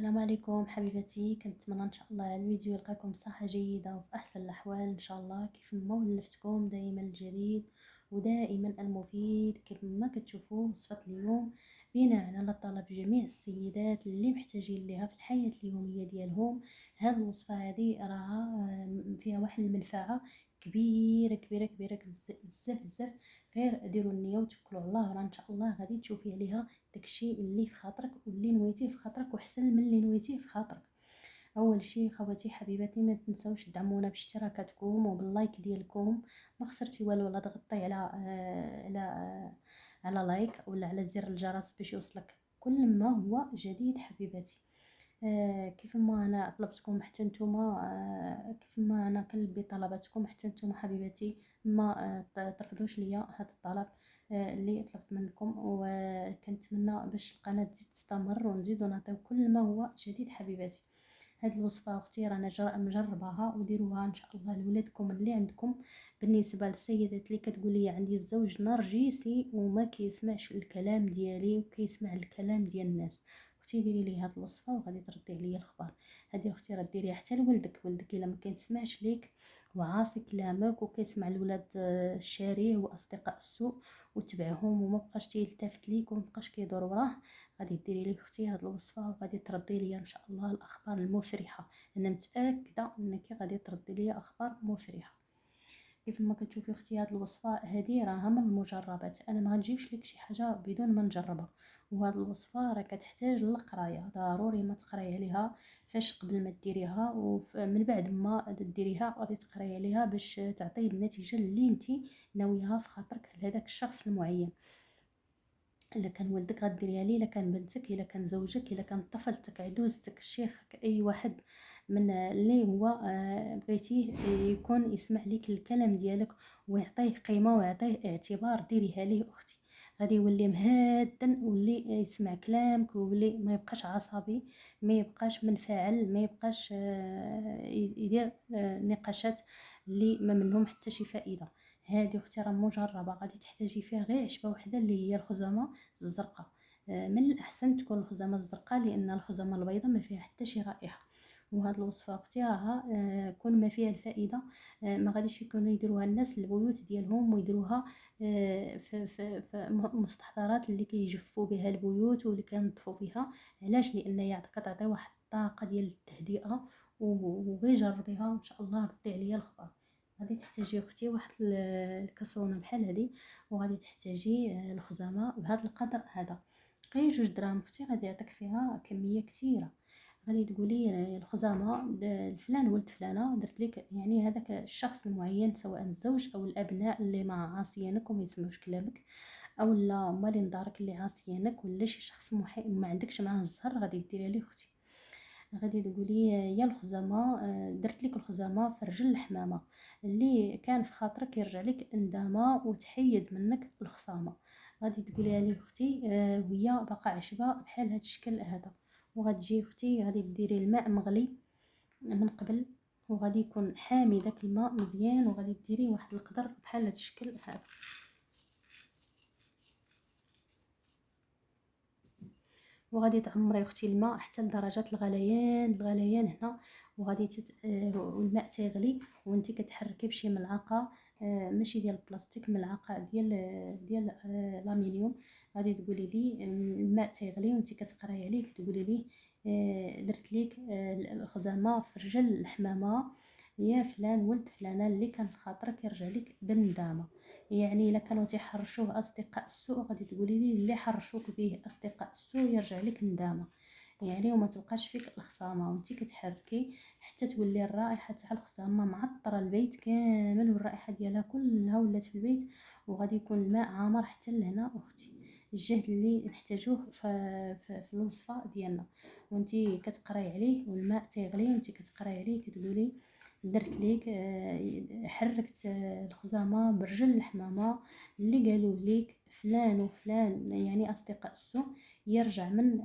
السلام عليكم حبيبتي، كنتمنى ان شاء الله الفيديو يلقاكم بصحة جيدة وفي احسن الاحوال ان شاء الله. كيف ما ولفتكم دائما الجديد ودائما المفيد. كيف ما كتشوفوا وصفة اليوم بناء على طلب جميع السيدات اللي محتاجين لها في الحياة اليومية ديالهم. هاد الوصفة هذه راها فيها واحد المنفعة كبيرة كبيرة كبيرة بزاف بزاف بزاف. غير ديروا النية وتوكلوا على الله، راه ان شاء الله غادي تشوفي عليها داكشي اللي في خاطرك واللي نويتيه في خاطرك وحسن من اللي نويتيه في خاطرك. اول شيء خواتي حبيباتي ما تنساوش تدعمونا باشتراكاتكم وباللايك ديالكم. ما خسرتي والو، لا تغطي على لايك ولا على زر الجرس باش يوصلك كل ما هو جديد حبيباتي. كيف ما انا طلبتكم حتى نتوما، كيف ما انا كنلبي طلباتكم حتى نتوما حبيباتي. ما ترفضوش ليا هذا الطلب اللي طلبت منكم، وكنتمنى باش القناه تزيد تستمر ونزيدو نعطيو كل ما هو جديد حبيباتي. هاد الوصفه اختي رانا مجرباها وديروها ان شاء الله لولادكم اللي عندكم. بالنسبه للسيدات اللي كتقول لي عندي الزوج نرجسي وما كيسمعش الكلام ديالي وكيسمع الكلام ديال الناس، اختي ديري لي هاد الوصفه وغادي تردي عليا الخبر. هذه اختي راه ديريها حتى لولدك، ولدك الا ما كيسمعش ليك وعاصي كلامك وكيسمع الولاد الشارع واصدقاء السوء وتبعهم وما بقاش تيلتفت ليك وما بقاش كيدور وراه، غادي ديري لي اختي هاد الوصفه وغادي تردي لي ان شاء الله الاخبار المفرحه. انا متاكده انك غادي تردي لي اخبار مفرحه. كيف ما كتشوفي اختي هاد الوصفه هذه راها من المجربات، انا ما غنجيبش لك شي حاجه بدون ما نجربها. وهاد الوصفه راه كتحتاج للقرايه، ضروري ما تقراي عليها فاش قبل ما ديريها ومن بعد ما ديريها غادي تقراي عليها باش تعطي النتيجه اللي انت ناويها في خاطرك لهداك الشخص المعين. الا كان ولدك غديريها ليه، الا كان بنتك، الا كان زوجك، الا كان طفلتك، عدوزتك، شيخك، اي واحد من اللي هو بغيتيه يكون يسمع ليك الكلام ديالك ويعطيه قيمه ويعطيه اعتبار، ديريها ليه اختي. غادي يولي مهادا واللي يسمع كلامك واللي ما يبقاش عصبي، ما يبقاش منفعل، ما يبقاش يدير نقاشات اللي ما منهم حتى شي فائده. هذه اختي راه مجربه، غادي تحتاجي فيها غير عشبه وحده اللي هي الخزامه الزرقاء. من الاحسن تكون الخزامه الزرقاء لان الخزامه البيضاء ما فيها حتى شي رائحه. وهاد الوصفه اختي راها كون ما فيها الفائده ما غاديش يكونوا يديروها الناس للبيوت ديالهم ويديروها في مستحضرات اللي كيجفوا بها البيوت واللي كينظفوا فيها. علاش؟ لان هي كتعطي واحد الطاقه ديال التهدئه. وغير جربيها وان شاء الله ردي عليا الخبر. غادي تحتاجي اختي واحد الكاسرونه بحال هذه، وغادي تحتاجي الخزامه بهذا القدر هذا، غير 2 دراهم اختي غادي يعطيك فيها كميه كثيره. غادي تقولي الخزامه فلان ولد فلانه درت لك، يعني هذاك الشخص المعين سواء الزوج او الابناء اللي ما عاصيينك وما يسمعوش كلامك، او لا مالين دارك اللي عاصيينك، ولا شي شخص ما عندكش معاه الزهر غادي ديريها ليه اختي. غادي تقولي يا الخزامه درت لك الخزامه في رجل الحمامه، اللي كان في خاطرك يرجع لك اندامه وتحيد منك الخصامه. غادي تقوليها لي اختي وهي باقا عشبه بحال هذا الشكل هذا. وغتجي اختي غادي ديري الماء مغلي من قبل، وغادي يكون حامي داك الماء مزيان، وغادي ديري واحد القدر بحال هذا الشكل هذا. وغادي تعمري اختي الماء حتى لدرجه الغليان هنا. وغادي والماء تيغلي وانت كتحركي بشي ملعقه، ماشي ديال البلاستيك، ملعقه ديال الالومنيوم. غادي تقولي لي الماء تيغلي وانت كتقراي عليه، تقولي لي درت ليك الخزامه في رجل الحمامه يا فلان ولد فلانه اللي كان في خاطرك يرجع لك بالندامه. يعني الا كانوا تيحرشوه اصدقاء السوء غادي تقولي لي اللي حرشوك به اصدقاء السوء يرجع لك ندامه. يعني وما تبقاش فيك الخصامه وانت كتحركي حتى تولي الرائحه تاع الخصامه معطره البيت كامل والرائحه ديالها كلها ولات في البيت. وغادي يكون الماء عامر حتى لهنا اختي. الجهد اللي نحتاجوه في الوصفه ديالنا. وانت كتقراي عليه والماء تيغلي وانت كتقراي عليه كتقولي درت ليك حركت الخزامه برجل الحمامه اللي قالوا ليك فلان وفلان، يعني اصدقاء السوء، يرجع من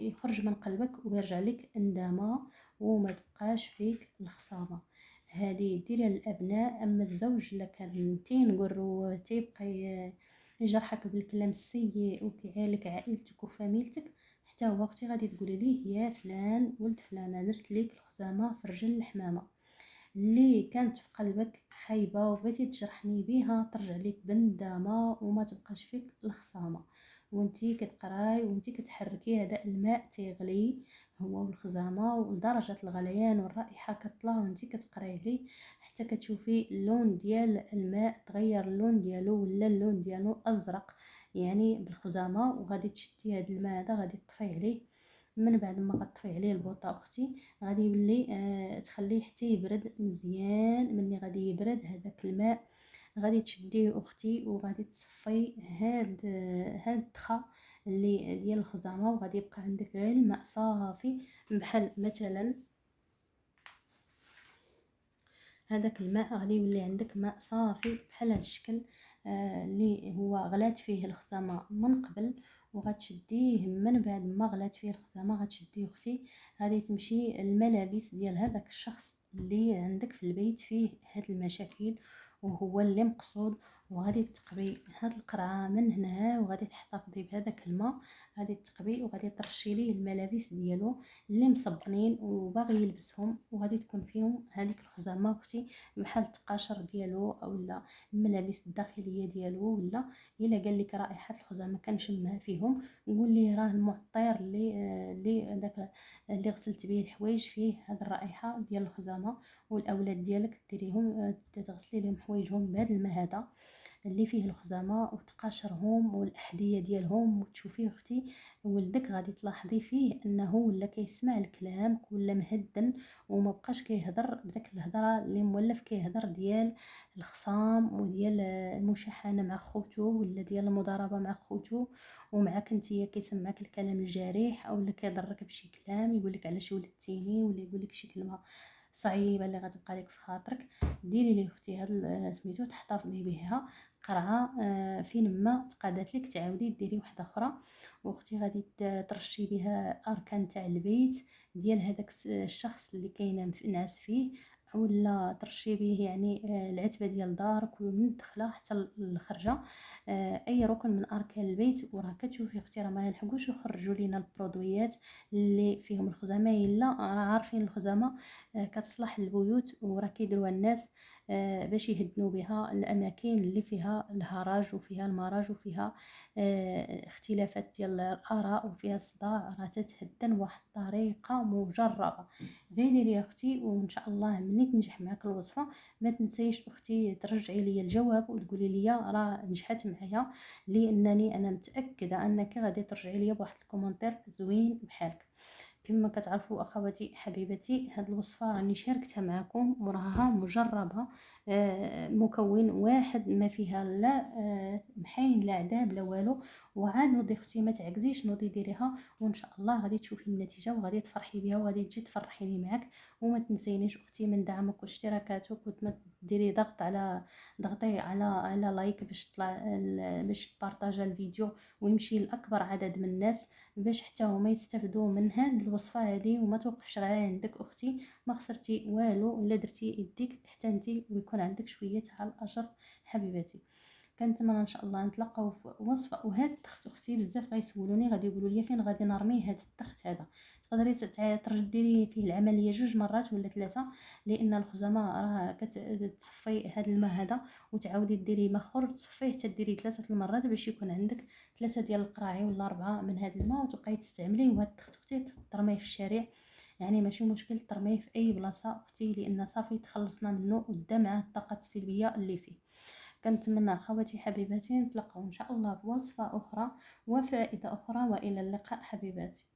يخرج من قلبك ويرجع لك اندامه وما تبقاش فيك الخصامه. هذه ديرها للابناء. اما الزوج الا كان تينقر وتيبقى يجرحك بالكلام السيء وكيعالك عائلتك وفاميلتك، حتى هو اختي غادي تقولي ليه يا فلان ولد فلانه درت ليك الخزامه في رجل الحمامه اللي كانت في قلبك خايبه وبغيتي تجرحني بها، ترجع ليك بندامه وما تبقاش فيك الخصامه. وانتي كتقراي وانتي كتحركي هذا الماء تيغلي هو والخزامه، ودرجه الغليان والرائحه كطلع وانتي كتقراي ليه حتى كتشوفي اللون ديال الماء تغير اللون ديالو ولا اللون ديالو ازرق يعني بالخزامه. وغادي تشدي هذا الماء هذا غادي تطفي عليه. من بعد ما غطفي عليه البوطه اختي غادي يولي تخليه حتى يبرد مزيان. ملي غادي يبرد هذاك الماء غادي تشديه اختي وغادي تصفي هاد الدخا اللي ديال الخزامه، وغادي يبقى عندك غير الماء صافي. بحال مثلا هذاك الماء غادي يولي عندك ماء صافي بحال هذا الشكل اللي هو غلات فيه الخزامه من قبل. وغتشديه من بعد ما غلات فيه الخزامه غتشديه اختي غادي تمشي الملابس ديال هذاك الشخص اللي عندك في البيت فيه هاد المشاكل وهو اللي مقصود، وغادي تقبي هاد القرعه من هنا وغادي تحتفظي بهذاك الماء. غادي تقبي وغادي ترشي ليه الملابس ديالو اللي مصبنين وباغي يلبسهم، وغادي تكون فيهم هذيك الخزامه اختي بحال التقاشر ديالو اولا الملابس الداخليه ديالو، ولا الا قال لك رائحه الخزامه كنشمها فيهم نقول ليه راه المعطر اللي داك اللي غسلت به الحوايج فيه هذه الرائحه ديال الخزامه. والاولاد ديالك ديريهم تغسلي لهم حوايجهم بهذا الماء هذا اللي فيه الخزامه وتقاشرهم والاحذيه ديالهم. وتشوفي اختي ولدك غادي تلاحظي فيه انه ولا كيسمع الكلام ولا مهدن وما بقاش كيهضر بداك الهضره اللي مولف كيهضر ديال الخصام وديال المشاحنه مع خوتو ولا ديال المضاربه مع خوتو. ومعك نتيا كيسمعك الكلام الجارح اولا كيضرك بشي كلام يقولك علاش ولدتيني ولا يقولك شي كلمه صعيبه اللي غتبقى لك في خاطرك. ديري لي اختي هاد سميتو تحتفظي بها قرعه فين ما تقادات لك تعاودي ديري واحده اخرى. واختي غادي ترشي بها اركان تاع البيت ديال هذاك الشخص اللي كاينه نعاس فيه، اولا ترشي به يعني العتبه ديال دارك ومن الدخله حتى الخرجه اي ركن من اركان البيت. وراه كتشوفي اختي راه ما يلحقوش يخرجوا لينا البرودويات اللي فيهم الخزامه، الا راه عارفين الخزامه كتصلح للبيوت وراه كيديروها الناس باش يهدنوا بها الاماكن اللي فيها الهرج وفيها المرج وفيها اختلافات ديال الاراء وفيها الصداع، راه تتهدن واحد الطريقه مجربه. غير ديري يا اختي وان شاء الله ملي تنجح معك الوصفه ما تنسيش اختي ترجعي لي الجواب وتقولي لي راه نجحت معايا، لانني انا متاكده انك غادي ترجعي لي بواحد الكومنتير زوين بحالك. كما كتعرفوا اخواتي حبيبتي هاد الوصفه راني شاركتها معكم وراها مجربه مكون واحد ما فيها لا محاين لا عذاب لا والو. وعاد نوضي اختي ما تعكزيش نوضي ديريها وان شاء الله غادي تشوفي النتيجه وغادي تفرحي بها وغادي تجي تفرحيني معك. وما تنسينيش اختي من دعمك واشتراكاتك وما ديري ضغطي على لايك باش تطلع باش تبارطاجا الفيديو ويمشي لاكبر عدد من الناس باش حتى هما يستافدوا من هاد الوصفه هذه وما توقفش غير عندك اختي. ما خسرتي والو الا درتي يديك حتى انتي ويكون عندك شويه تاع الاجر حبيبتي. كنتمنى ان شاء الله نتلاقاو في وصفه. وهاد التخت اختي بزاف غيسولوني غادي يقولوا لي فين غادي نرمي هاد التخت هذا، تقدري ترديري فيه العمليه 2 مرات ولا 3 لان الخزامه راه كتصفي هاد الماء هذا وتعاودي ديري ما اخر تصفيه تديري 3 المرات باش يكون عندك 3 ديال القراعي ولا 4 من هاد الماء وتبقاي تستعمليه. وهاد التخت اختي ترميه في الشارع يعني ماشي مشكل ترميه في اي بلاصه اختي لان صافي تخلصنا منه ودا معاه الطاقه السلبيه اللي فيه. كنتمنى اخواتي حبيباتي نتلاقاو ان شاء الله في وصفه اخرى وفائده اخرى والى اللقاء حبيباتي.